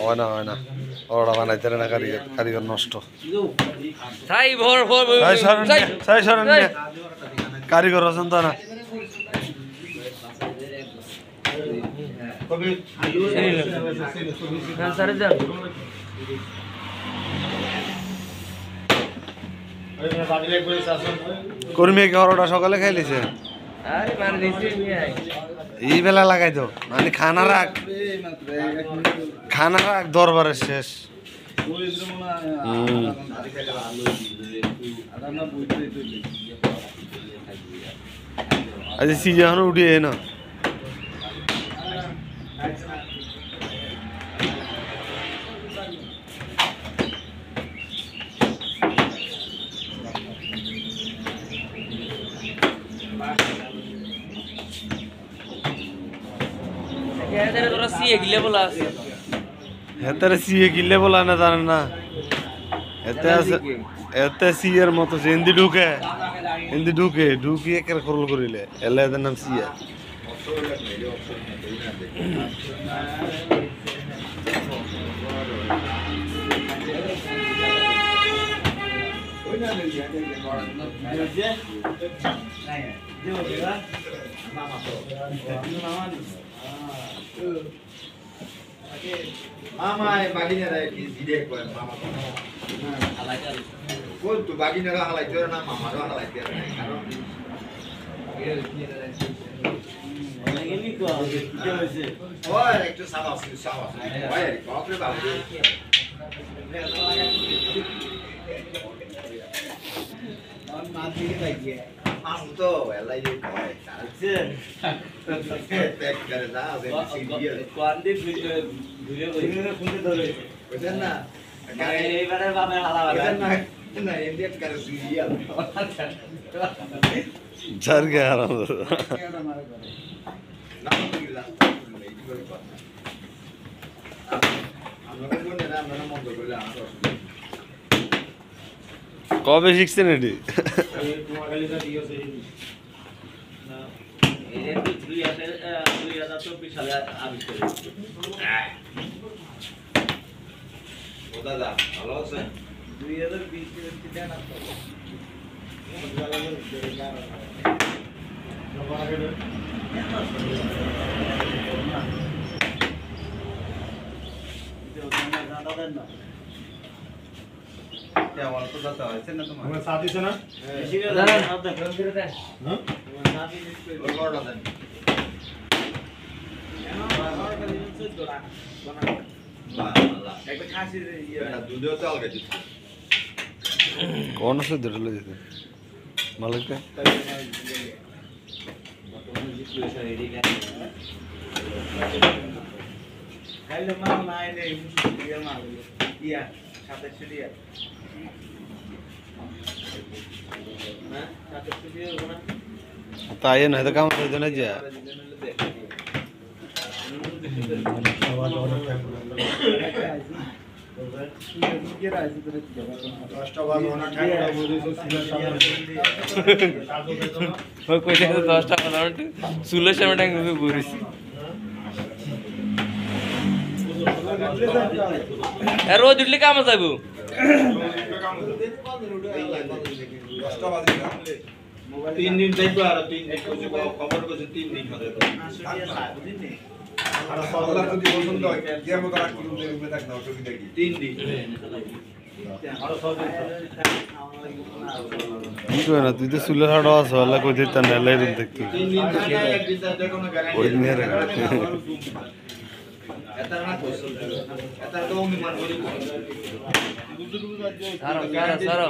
হয় না ওরা বানাইতে না কারিগর নষ্ট কারিগর আছেন তো না কর্মী ঘরটা সকালে খাইলেছে এই বেলা লাগাই তো মানে খানা রাখ দরবারের শেষ আচ্ছা সিজন উঠিয়ে না হেতারে সিএ গিলে বলা না জানেন না এতে আছে এতে সিএর মতো হিন্দি ঢুকে একের করল করিলে এলে এদের নাম CA Mama baginera video koi mama ko. Kol tu baginera halai tera na mama ro halai tera na karo. Ini ko hoise. Oi ekটু সাবাস. Oi বাপরে বাপ. और मार दिए लगी है हम तो एला ये कहे अच्छा टेक करे ना अबे सीरियल क्वांटी वीडियो खुंदे धरे বুঝেন না এইবারে বাবা হালা বুঝেন না না इंडिया करे सीरियल झर गया ना আমরা কোন না আমরা মন করে আমরা কবে শিখছেন এটি দাদা ভালো আছেন 2020 দেন না क्या वाला तो जाता है ना तुम्हारे हमारे साथी से ना इसी का ना आप देख रहे हैं हां हमारे साथी इसको रिकॉर्ड होता है और का दिन से जोड़ा बना वाला एक खासी ये दूध होता है अलग कौन से दर ले देते मालिक का खाइले मां नाय ने ये मां या साथे सीरिया ताये नहीं तो काम कर देना जा रोज उठले काम साहेब 3 दिन देखो আর 3 দিন কিছু খবর করছে 3 দিন হবে আর সকালে যদি বলছেন তো এর মতো রাখ কিন্তু রূপে থাক না অসুবিধা কি 3 দিন আর সব কি কই না তুই তো সুলে হাড় আছে আল্লাহ কই দিতা না লাই রূপ দেখতে 3 দিন থাকে একদিন তাতে কোনো গ্যারান্টি ওই নিয়ে রে এটা না কইছো এটা তো আমি মান করি সারো